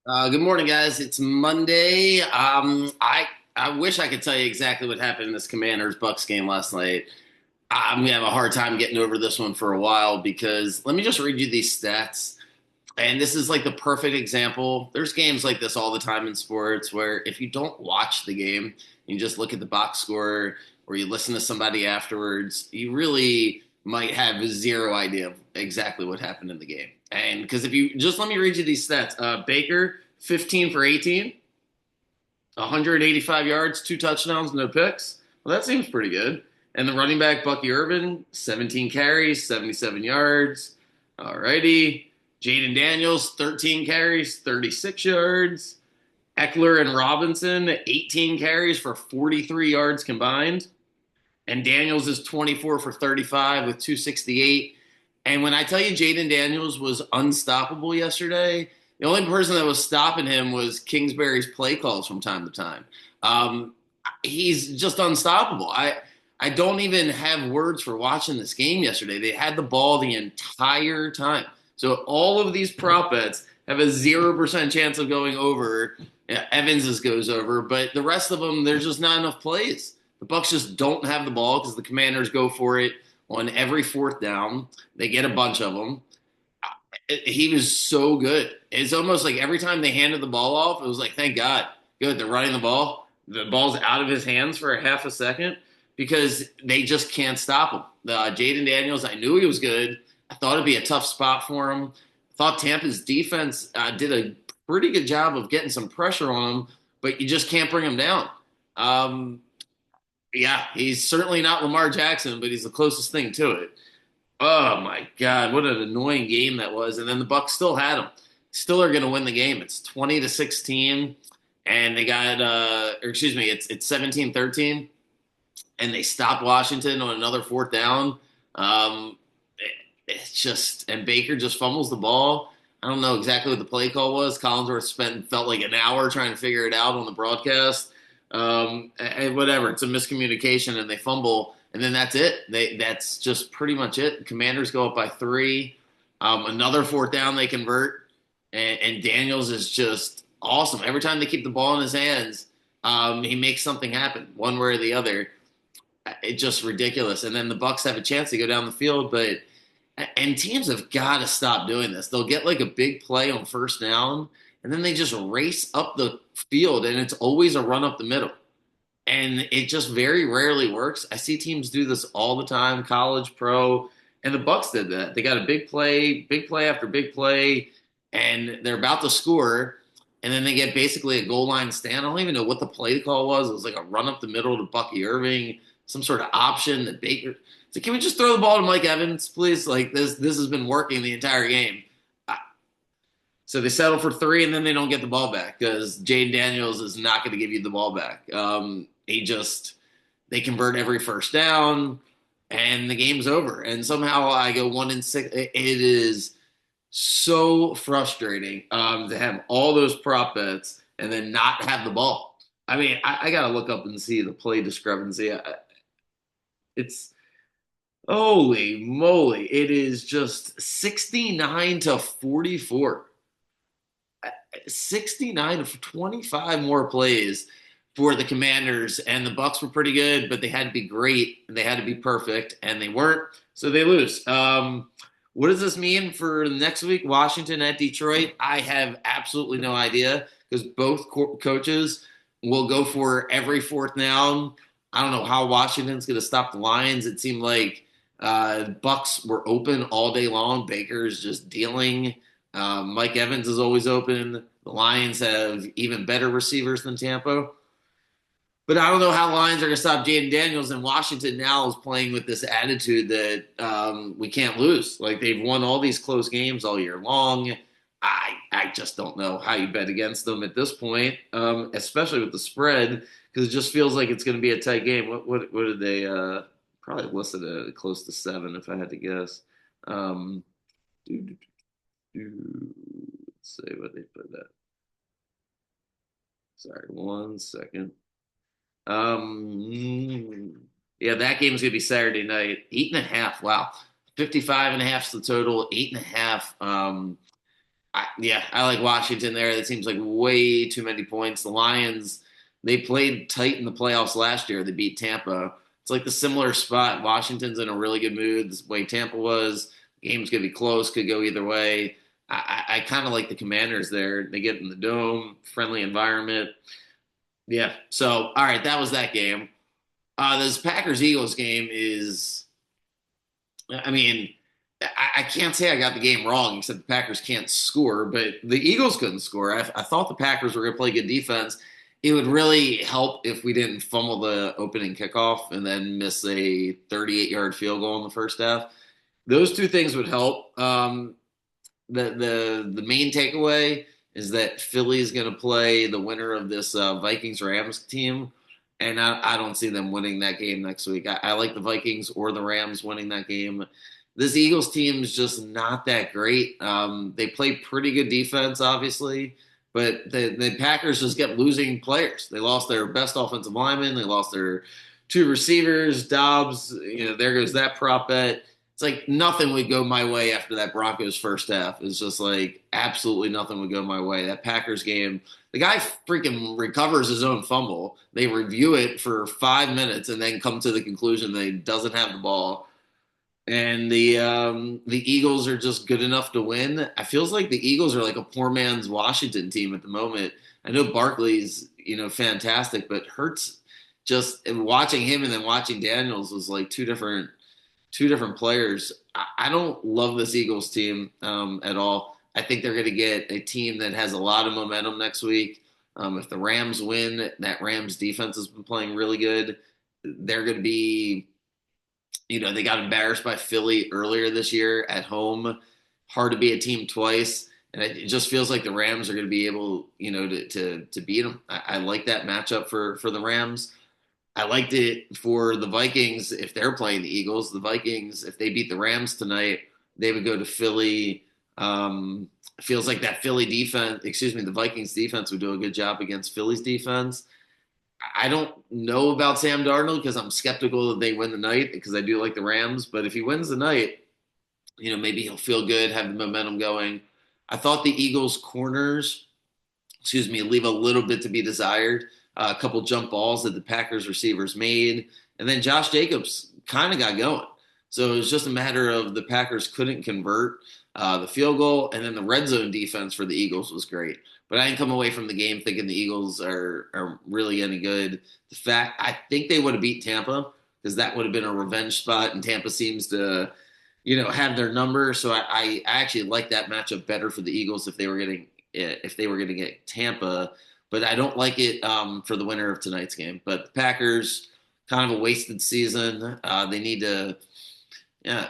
Good morning, guys. It's Monday. I wish I could tell you exactly what happened in this Commanders Bucks game last night. I'm gonna have a hard time getting over this one for a while because let me just read you these stats. And this is like the perfect example. There's games like this all the time in sports where if you don't watch the game, you just look at the box score or you listen to somebody afterwards, you really might have zero idea of exactly what happened in the game. And because if you just let me read you these stats, Baker 15 for 18, 185 yards, two touchdowns, no picks. Well, that seems pretty good. And the running back Bucky Irvin, 17 carries, 77 yards. Alrighty. Jaden Daniels, 13 carries, 36 yards. Eckler and Robinson, 18 carries for 43 yards combined. And Daniels is 24 for 35 with 268. And when I tell you Jaden Daniels was unstoppable yesterday, the only person that was stopping him was Kingsbury's play calls from time to time. Um, he's just unstoppable. I don't even have words for watching this game yesterday. They had the ball the entire time. So all of these prop bets have a 0% chance of going over. Yeah, Evans's goes over, but the rest of them, there's just not enough plays. The Bucks just don't have the ball because the Commanders go for it on every fourth down. They get a bunch of them. He was so good. It's almost like every time they handed the ball off, it was like, thank God, good, they're running the ball. The ball's out of his hands for a half a second because they just can't stop him. Jaden Daniels, I knew he was good. I thought it'd be a tough spot for him. I thought Tampa's defense did a pretty good job of getting some pressure on him, but you just can't bring him down. Um, yeah, he's certainly not Lamar Jackson, but he's the closest thing to it. Oh my God, what an annoying game that was! And then the Bucks still had him. Still are going to win the game. It's 20-16, and they got or excuse me, it's 17-13, and they stopped Washington on another fourth down. It's just and Baker just fumbles the ball. I don't know exactly what the play call was. Collinsworth spent felt like an hour trying to figure it out on the broadcast. And whatever, it's a miscommunication, and they fumble, and then that's it. That's just pretty much it. Commanders go up by three. Another fourth down, they convert, and Daniels is just awesome. Every time they keep the ball in his hands, he makes something happen, one way or the other. It's just ridiculous. And then the Bucks have a chance to go down the field, but and teams have got to stop doing this. They'll get like a big play on first down, and then they just race up the field, and it's always a run up the middle. And it just very rarely works. I see teams do this all the time, college, pro, and the Bucks did that. They got a big play after big play, and they're about to score, and then they get basically a goal line stand. I don't even know what the play call was. It was like a run up the middle to Bucky Irving, some sort of option that Baker. So can we just throw the ball to Mike Evans, please? Like this has been working the entire game. So they settle for three, and then they don't get the ball back because Jaden Daniels is not going to give you the ball back. They convert every first down, and the game's over. And somehow I go 1-6. It is so frustrating to have all those prop bets and then not have the ball. I mean, I got to look up and see the play discrepancy. It's holy moly! It is just 69-44. 69 of 25 more plays for the Commanders, and the Bucks were pretty good, but they had to be great and they had to be perfect, and they weren't, so they lose. What does this mean for next week? Washington at Detroit? I have absolutely no idea because both coaches will go for every fourth down. I don't know how Washington's going to stop the Lions. It seemed like Bucks were open all day long. Baker's just dealing. Mike Evans is always open. The Lions have even better receivers than Tampa. But I don't know how Lions are going to stop Jaden Daniels. And Washington now is playing with this attitude that we can't lose. Like they've won all these close games all year long. I just don't know how you bet against them at this point, especially with the spread, because it just feels like it's going to be a tight game. What did they probably listed at close to 7 if I had to guess. Um, let's see what they put that. Sorry, 1 second. Yeah, that game's gonna be Saturday night. 8.5. Wow. 55 and a half is the total. 8.5. Yeah, I like Washington there. That seems like way too many points. The Lions, they played tight in the playoffs last year. They beat Tampa. It's like the similar spot. Washington's in a really good mood. The way Tampa was, game's gonna be close, could go either way. I kind of like the Commanders there. They get in the dome, friendly environment. Yeah. So, all right, that was that game. This Packers Eagles game is, I mean, I can't say I got the game wrong, except the Packers can't score, but the Eagles couldn't score. I thought the Packers were going to play good defense. It would really help if we didn't fumble the opening kickoff and then miss a 38-yard field goal in the first half. Those two things would help. The main takeaway is that Philly is going to play the winner of this Vikings Rams team, and I don't see them winning that game next week. I like the Vikings or the Rams winning that game. This Eagles team is just not that great. They play pretty good defense, obviously, but the Packers just kept losing players. They lost their best offensive lineman. They lost their two receivers. Dobbs, there goes that prop bet. It's like nothing would go my way after that Broncos first half. It's just like absolutely nothing would go my way. That Packers game, the guy freaking recovers his own fumble. They review it for 5 minutes and then come to the conclusion that he doesn't have the ball. And the Eagles are just good enough to win. I feels like the Eagles are like a poor man's Washington team at the moment. I know Barkley's fantastic, but Hurts just and watching him and then watching Daniels was like two different players. I don't love this Eagles team at all. I think they're going to get a team that has a lot of momentum next week. If the Rams win, that Rams defense has been playing really good. They're going to be, they got embarrassed by Philly earlier this year at home. Hard to be a team twice. And it just feels like the Rams are going to be able, to beat them. I like that matchup for the Rams. I liked it for the Vikings if they're playing the Eagles. The Vikings, if they beat the Rams tonight, they would go to Philly. Feels like that the Vikings defense would do a good job against Philly's defense. I don't know about Sam Darnold because I'm skeptical that they win the night because I do like the Rams. But if he wins the night, maybe he'll feel good, have the momentum going. I thought the Eagles corners, leave a little bit to be desired. A couple jump balls that the Packers receivers made, and then Josh Jacobs kind of got going. So it was just a matter of the Packers couldn't convert the field goal, and then the red zone defense for the Eagles was great. But I didn't come away from the game thinking the Eagles are really any good. I think they would have beat Tampa because that would have been a revenge spot, and Tampa seems to, have their number. So I actually like that matchup better for the Eagles if they were going to get Tampa, but I don't like it for the winner of tonight's game. But the Packers, kind of a wasted season. They need to, yeah,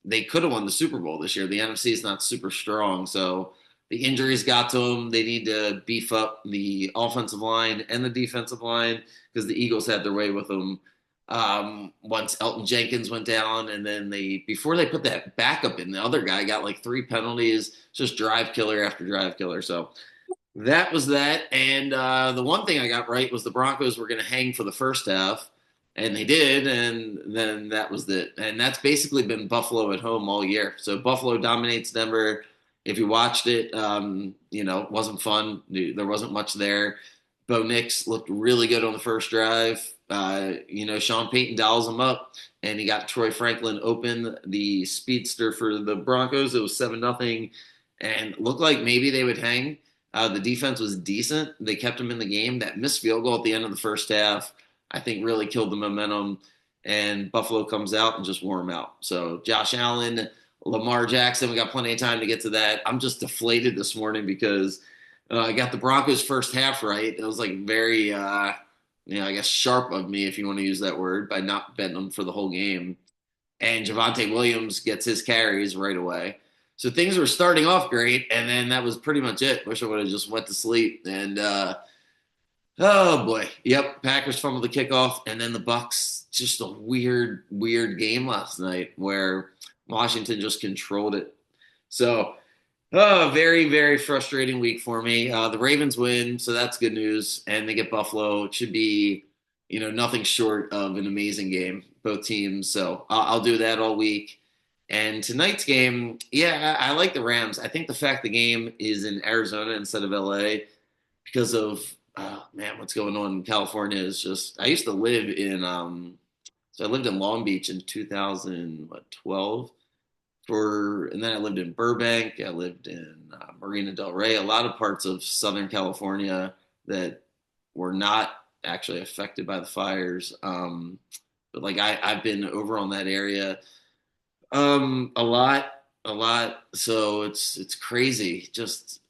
they could have won the Super Bowl this year. The NFC is not super strong, so the injuries got to them. They need to beef up the offensive line and the defensive line because the Eagles had their way with them. Once Elton Jenkins went down, and then before they put that backup in, the other guy got like 3 penalties, just drive killer after drive killer. So that was that. And the one thing I got right was the Broncos were going to hang for the first half, and they did. And then that was it. And that's basically been Buffalo at home all year. So Buffalo dominates Denver. If you watched it, it wasn't fun. There wasn't much there. Bo Nix looked really good on the first drive. Sean Payton dials him up, and he got Troy Franklin open, the speedster for the Broncos. It was 7-0, and looked like maybe they would hang. The defense was decent. They kept him in the game. That missed field goal at the end of the first half, I think, really killed the momentum, and Buffalo comes out and just wore them out. So Josh Allen, Lamar Jackson, we got plenty of time to get to that. I'm just deflated this morning because I got the Broncos first half right. It was like very, I guess sharp of me, if you want to use that word, by not betting them for the whole game. And Javonte Williams gets his carries right away. So things were starting off great, and then that was pretty much it. Wish I would have just went to sleep. And oh boy, yep, Packers fumbled the kickoff, and then the Bucks. Just a weird, weird game last night where Washington just controlled it. So, very, very frustrating week for me. The Ravens win, so that's good news, and they get Buffalo. It should be, nothing short of an amazing game, both teams. So I'll do that all week. And tonight's game, yeah, I like the Rams. I think the fact the game is in Arizona instead of LA because of oh man, what's going on in California is just. I used to live in so I lived in Long Beach in 2012 and then I lived in Burbank. I lived in Marina Del Rey, a lot of parts of Southern California that were not actually affected by the fires. But like I've been over on that area a lot. So it's crazy, just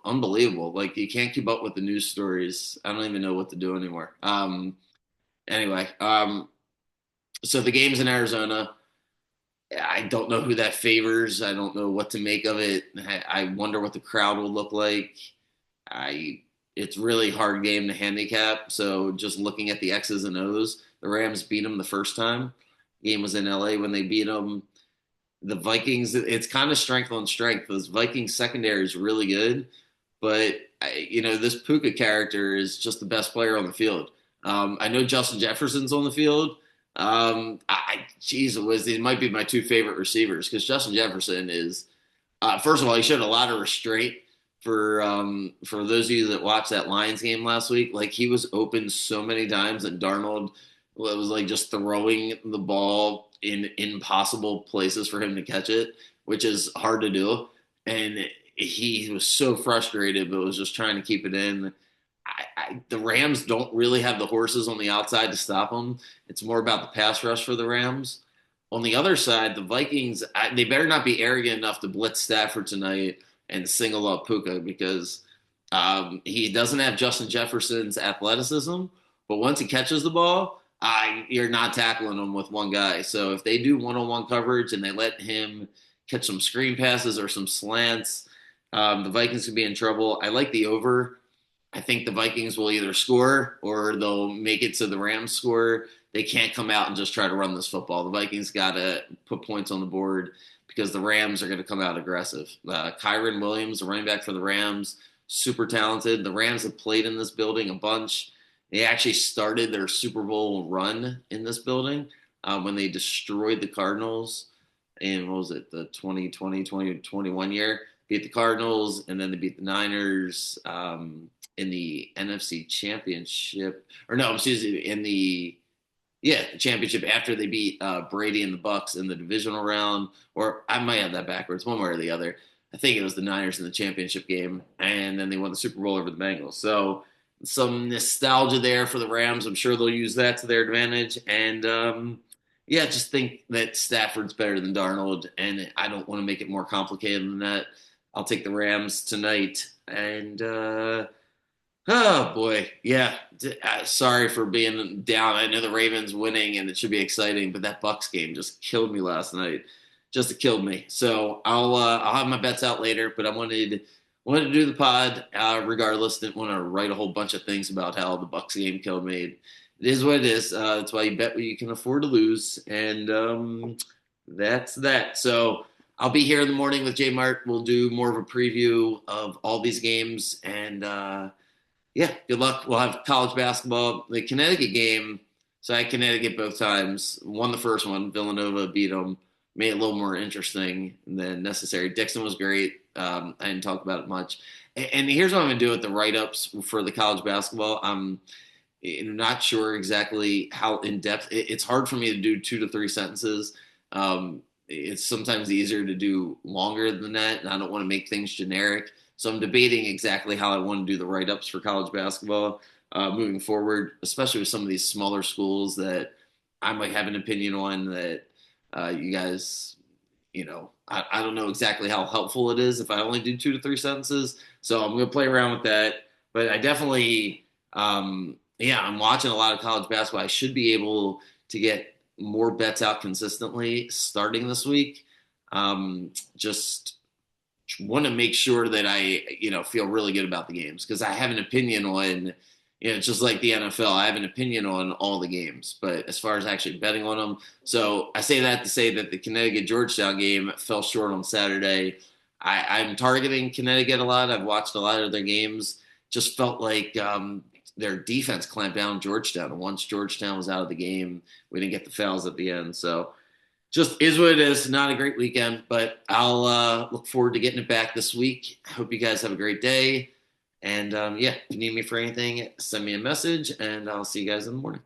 unbelievable. Like you can't keep up with the news stories. I don't even know what to do anymore. Anyway, so the game's in Arizona. I don't know who that favors. I don't know what to make of it. I wonder what the crowd will look like. I It's really hard game to handicap. So just looking at the X's and O's, the Rams beat them the first time. Game was in LA when they beat them. The Vikings, it's kind of strength on strength. This Vikings secondary is really good, but this Puka character is just the best player on the field. I know Justin Jefferson's on the field. It might be my two favorite receivers because Justin Jefferson is, first of all, he showed a lot of restraint for those of you that watched that Lions game last week. Like he was open so many times, and Darnold was like just throwing the ball in impossible places for him to catch it, which is hard to do. And he was so frustrated, but was just trying to keep it in. The Rams don't really have the horses on the outside to stop them. It's more about the pass rush for the Rams. On the other side, the Vikings, they better not be arrogant enough to blitz Stafford tonight and single up Puka because he doesn't have Justin Jefferson's athleticism. But once he catches the ball, you're not tackling him with one guy. So if they do one-on-one coverage and they let him catch some screen passes or some slants, the Vikings could be in trouble. I like the over. I think the Vikings will either score or they'll make it to the Rams score. They can't come out and just try to run this football. The Vikings got to put points on the board because the Rams are going to come out aggressive. Kyron Williams, the running back for the Rams, super talented. The Rams have played in this building a bunch. They actually started their Super Bowl run in this building when they destroyed the Cardinals in, what was it, the 2020, 2021 year. Beat the Cardinals, and then they beat the Niners in the NFC Championship. Or no, excuse me, in the championship after they beat Brady and the Bucks in the divisional round. Or I might have that backwards, one way or the other. I think it was the Niners in the championship game, and then they won the Super Bowl over the Bengals. So some nostalgia there for the Rams. I'm sure they'll use that to their advantage. And just think that Stafford's better than Darnold, and I don't want to make it more complicated than that. I'll take the Rams tonight. And oh boy, yeah. Sorry for being down. I know the Ravens winning, and it should be exciting, but that Bucks game just killed me last night. Just killed me. So I'll have my bets out later, but I wanted to do the pod regardless. Didn't want to write a whole bunch of things about how the Bucks game killed me. It is what it is. That's why you bet what you can afford to lose, and that's that. So I'll be here in the morning with J Mart. We'll do more of a preview of all these games, and good luck. We'll have college basketball. The Connecticut game. So I had Connecticut both times. Won the first one. Villanova beat them. Made it a little more interesting than necessary. Dixon was great. I didn't talk about it much. And here's what I'm going to do with the write-ups for the college basketball. I'm not sure exactly how in-depth. It's hard for me to do 2 to 3 sentences. It's sometimes easier to do longer than that, and I don't want to make things generic. So I'm debating exactly how I want to do the write-ups for college basketball moving forward, especially with some of these smaller schools that I might have an opinion on that you guys, I don't know exactly how helpful it is if I only do 2 to 3 sentences. So I'm going to play around with that. But I definitely, I'm watching a lot of college basketball. I should be able to get more bets out consistently starting this week. Just want to make sure that I, feel really good about the games because I have an opinion on, it's just like the NFL. I have an opinion on all the games, but as far as actually betting on them. So I say that to say that the Connecticut-Georgetown game fell short on Saturday. I'm targeting Connecticut a lot. I've watched a lot of their games. Just felt like their defense clamped down Georgetown. And once Georgetown was out of the game, we didn't get the fouls at the end. So just is what it is. Not a great weekend, but I'll look forward to getting it back this week. I hope you guys have a great day. And yeah, if you need me for anything, send me a message, and I'll see you guys in the morning.